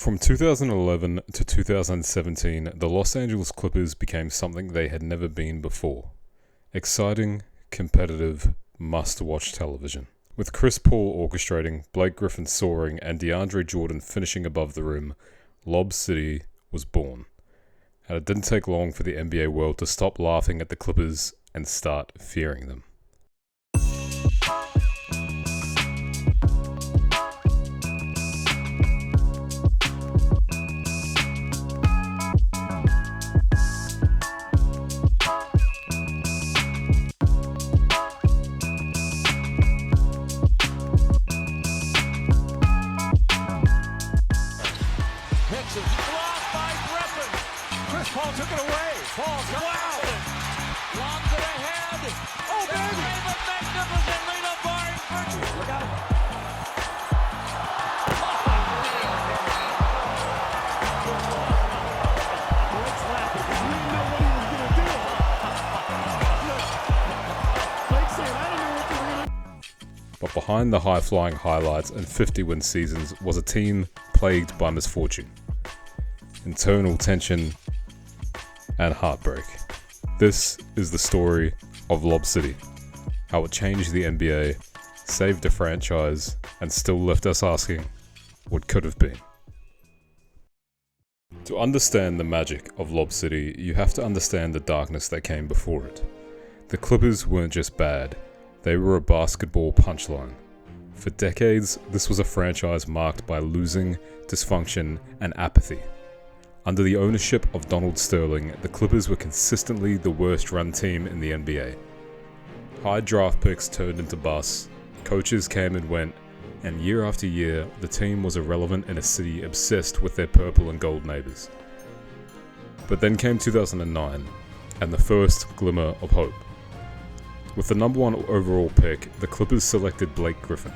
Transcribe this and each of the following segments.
From 2011 to 2017, the Los Angeles Clippers became something they had never been before. Exciting, competitive, must-watch television. With Chris Paul orchestrating, Blake Griffin soaring, and DeAndre Jordan finishing above the rim, Lob City was born. And it didn't take long for the NBA world to stop laughing at the Clippers and start fearing them. Blocked by Griffin. Chris Paul took it away. Paul got it. Lobs it ahead. Oh, baby. A magnificent redefined virtue. Look out. Blake's laughing because he didn't know what he was going to do. Blake said, I didn't know what they were going to do. But behind the high-flying highlights and 50-win seasons was a team plagued by misfortune, internal tension, and heartbreak. This is the story of Lob City, how it changed the NBA, saved a franchise, and still left us asking what could have been. To understand the magic of Lob City, you have to understand the darkness that came before it. The Clippers weren't just bad, they were a basketball punchline. For decades, this was a franchise marked by losing, dysfunction, and apathy. Under the ownership of Donald Sterling, the Clippers were consistently the worst-run team in the NBA. High draft picks turned into busts, coaches came and went, and year after year, the team was irrelevant in a city obsessed with their purple and gold neighbors. But then came 2009, and the first glimmer of hope. With the number 1 overall pick, the Clippers selected Blake Griffin.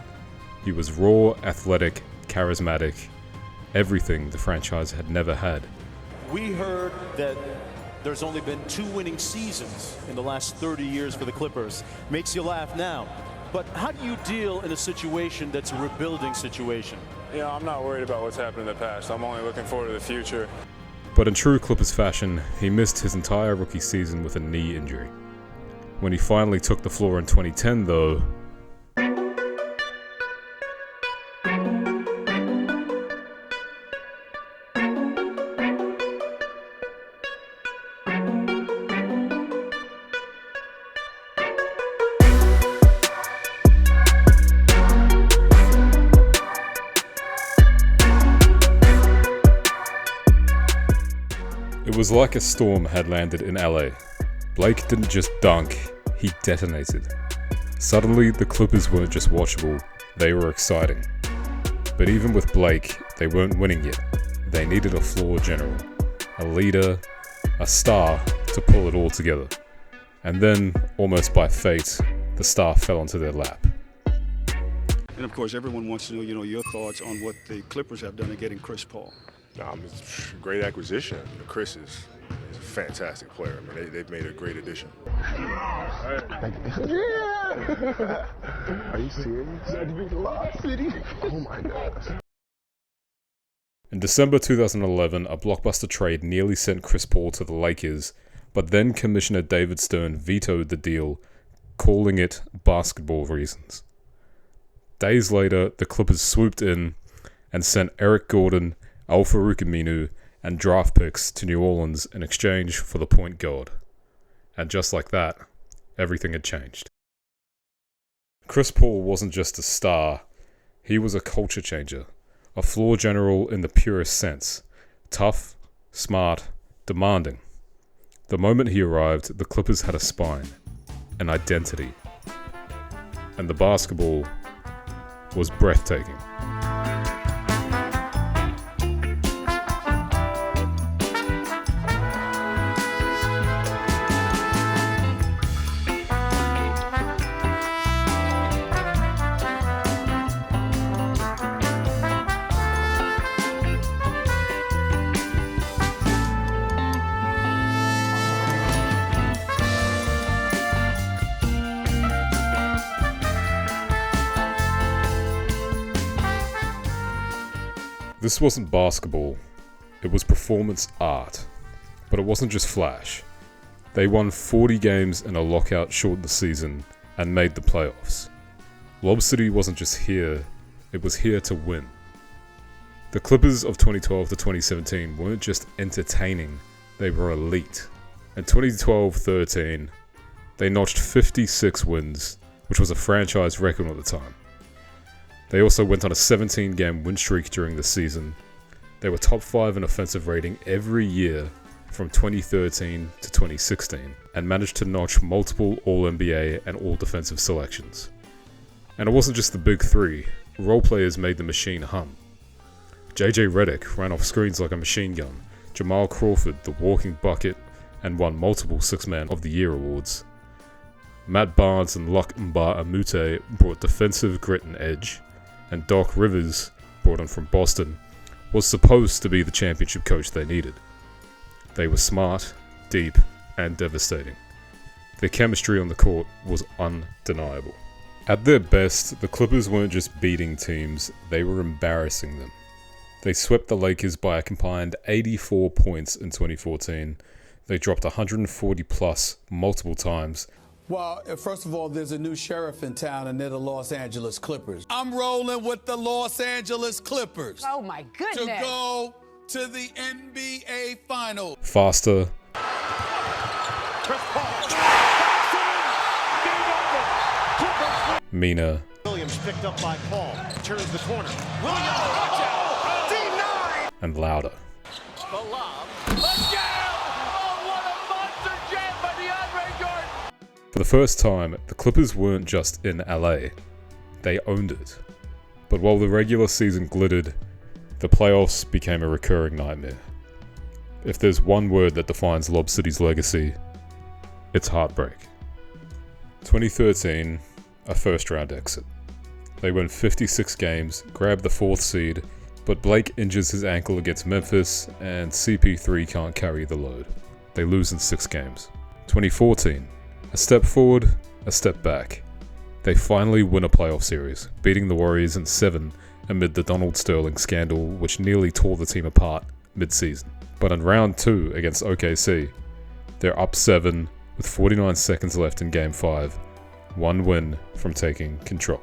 He was raw, athletic, charismatic, everything the franchise had never had. We heard that there's only been 2 winning seasons in the last 30 years for the Clippers. Makes you laugh now. But how do you deal in a situation that's a rebuilding situation? Yeah, I'm not worried about what's happened in the past. I'm only looking forward to the future. But in true Clippers fashion, he missed his entire rookie season with a knee injury. When he finally took the floor in 2010, though, it was like a storm had landed in LA. Blake didn't just dunk, he detonated. Suddenly, the Clippers weren't just watchable, they were exciting. But even with Blake, they weren't winning yet. They needed a floor general, a leader, a star to pull it all together. And then, almost by fate, the star fell onto their lap. And of course, everyone wants to know, your thoughts on what the Clippers have done in getting Chris Paul. It's a great acquisition. Chris is a fantastic player. I mean, they've made a great addition. Yeah! Are you serious? That'd be Lob City. Oh my gosh. In December 2011, a blockbuster trade nearly sent Chris Paul to the Lakers, but then Commissioner David Stern vetoed the deal, calling it basketball reasons. Days later, the Clippers swooped in and sent Eric Gordon, Al-Farouq Aminu, and draft picks to New Orleans in exchange for the point guard. And just like that, everything had changed. Chris Paul wasn't just a star, he was a culture changer, a floor general in the purest sense. Tough, smart, demanding. The moment he arrived, the Clippers had a spine, an identity. And the basketball was breathtaking. This wasn't basketball, it was performance art. But it wasn't just flash. They won 40 games in a lockout shortened season and made the playoffs. Lob City wasn't just here, it was here to win. The Clippers of 2012 to 2017 weren't just entertaining, they were elite. In 2012-13, they notched 56 wins, which was a franchise record at the time. They also went on a 17-game win streak during the season. They were top 5 in offensive rating every year from 2013 to 2016, and managed to notch multiple All-NBA and All-Defensive selections. And it wasn't just the big three, role players made the machine hum. JJ Redick ran off screens like a machine gun, Jamal Crawford the walking bucket and won multiple Sixth Man of the Year awards. Matt Barnes and Luc Mbah a Moute brought defensive grit and edge, and Doc Rivers, brought in from Boston, was supposed to be the championship coach they needed. They were smart, deep, and devastating. Their chemistry on the court was undeniable. At their best, the Clippers weren't just beating teams, they were embarrassing them. They swept the Lakers by a combined 84 points in 2014. They dropped 140 plus multiple times. Well, first of all, there's a new sheriff in town, and they're the Los Angeles Clippers. I'm rolling with the Los Angeles Clippers. Oh, my goodness. To go to the NBA Finals. Faster. Meaner. Williams picked up by Paul. Turns the corner. Williams, watch out! D9! And louder. The lob. Let's go! Oh, what a monster jam by DeAndre Jordan! For the first time, the Clippers weren't just in LA. They owned it. But while the regular season glittered, the playoffs became a recurring nightmare. If there's one word that defines Lob City's legacy, it's heartbreak. 2013, a first round exit. They win 56 games, grab the 4th seed, but Blake injures his ankle against Memphis and CP3 can't carry the load. They lose in 6 games. 2014, a step forward, a step back. They finally win a playoff series, beating the Warriors in 7 amid the Donald Sterling scandal which nearly tore the team apart mid-season. But in round 2 against OKC, they're up 7 with 49 seconds left in game 5, 1 win from taking control.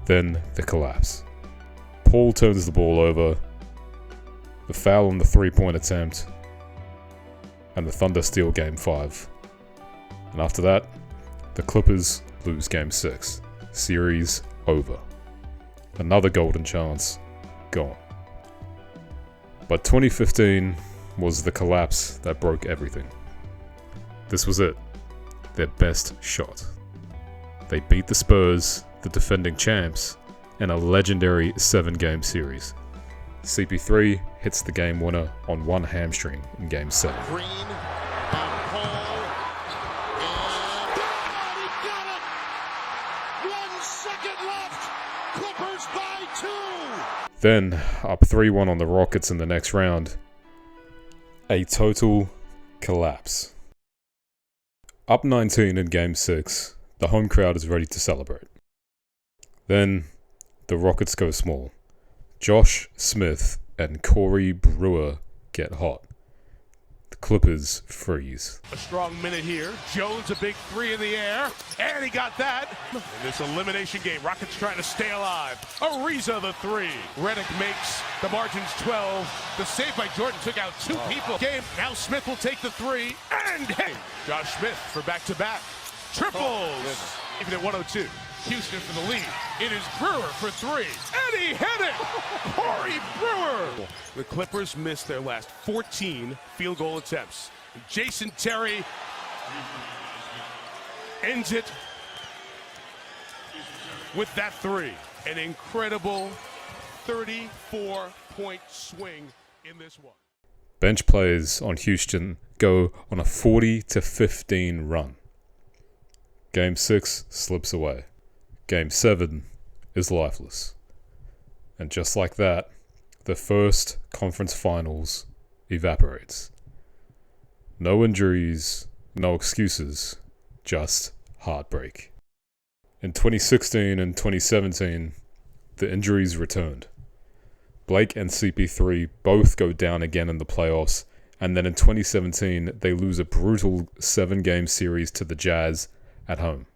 Then the collapse. Paul turns the ball over, the foul on the 3-point attempt, and the Thunder steal game 5. And after that, the Clippers lose game 6. Series over. Another golden chance, gone. But 2015 was the collapse that broke everything. This was it. Their best shot. They beat the Spurs, the defending champs, in a legendary 7-game series. CP3 hits the game winner on one hamstring in game 7. Green and Paul. And he got it! 1 second left. Clippers by 2. Then, up 3-1 on the Rockets in the next round. A total collapse. Up 19 in game 6, the home crowd is ready to celebrate. Then, the Rockets go small. Josh Smith and Corey Brewer get hot. The Clippers freeze. A strong minute here. Jones a big 3 in the air. And he got that. In this elimination game, Rockets trying to stay alive. Ariza the 3. Redick makes the margins 12. The save by Jordan took out 2 people. Game. Now Smith will take the 3. And hey, Josh Smith for back-to-back. Triples. Even at 102. Houston for the lead. It is Brewer for 3. And he hit it! Corey Brewer! The Clippers missed their last 14 field goal attempts. Jason Terry ends it with that 3. An incredible 34-point swing in this one. Bench players on Houston go on a 40-15 run. Game 6 slips away. Game 7 is lifeless. And just like that, the first conference finals evaporates. No injuries, no excuses, just heartbreak. In 2016 and 2017, the injuries returned. Blake and CP3 both go down again in the playoffs, and then in 2017 they lose a brutal 7-game series to the Jazz at home.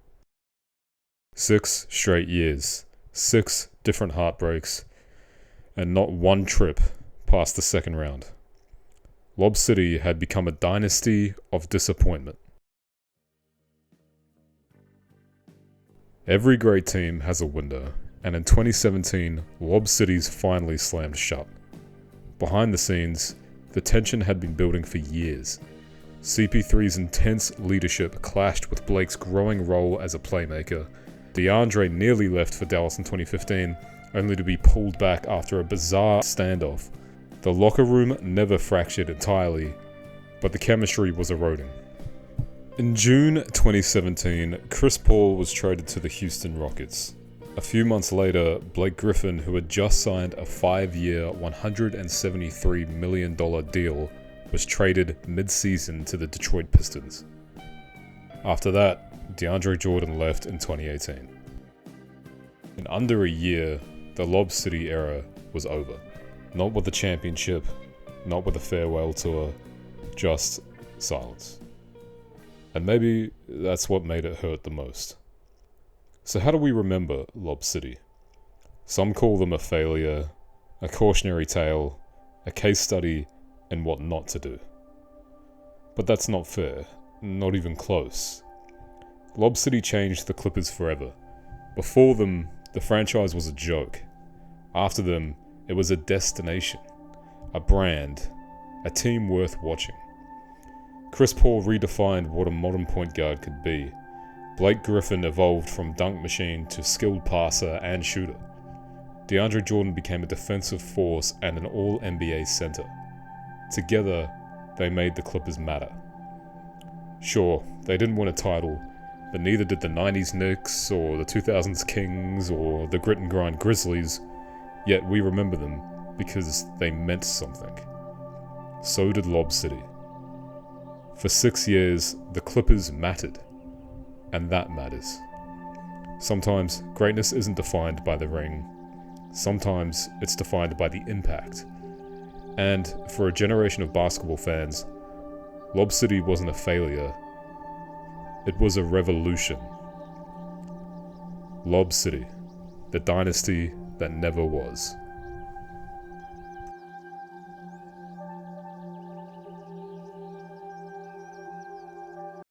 6 straight years, 6 different heartbreaks, and not one trip past the second round. Lob City had become a dynasty of disappointment. Every great team has a window, and in 2017, Lob City's finally slammed shut. Behind the scenes, the tension had been building for years. CP3's intense leadership clashed with Blake's growing role as a playmaker. DeAndre nearly left for Dallas in 2015, only to be pulled back after a bizarre standoff. The locker room never fractured entirely, but the chemistry was eroding. In June 2017, Chris Paul was traded to the Houston Rockets. A few months later, Blake Griffin, who had just signed a 5-year, $173 million deal, was traded mid-season to the Detroit Pistons. After that, DeAndre Jordan left in 2018. In under a year, the Lob City era was over. Not with a championship, not with a farewell tour, just silence. And maybe that's what made it hurt the most. So how do we remember Lob City? Some call them a failure, a cautionary tale, a case study in what not to do. But that's not fair, not even close. Lob City changed the Clippers forever. Before them, the franchise was a joke. After them, it was a destination, a brand, a team worth watching. Chris Paul redefined what a modern point guard could be. Blake Griffin evolved from dunk machine to skilled passer and shooter. DeAndre Jordan became a defensive force and an all-NBA center. Together, they made the Clippers matter. Sure, they didn't win a title, but neither did the 90s Knicks or the 2000s Kings or the grit and grind Grizzlies, yet we remember them because they meant something. So did Lob City. For 6 years, the Clippers mattered, and that matters. Sometimes greatness isn't defined by the ring. Sometimes it's defined by the impact. And for a generation of basketball fans, Lob City wasn't a failure. It was a revolution. Lob City, the dynasty that never was.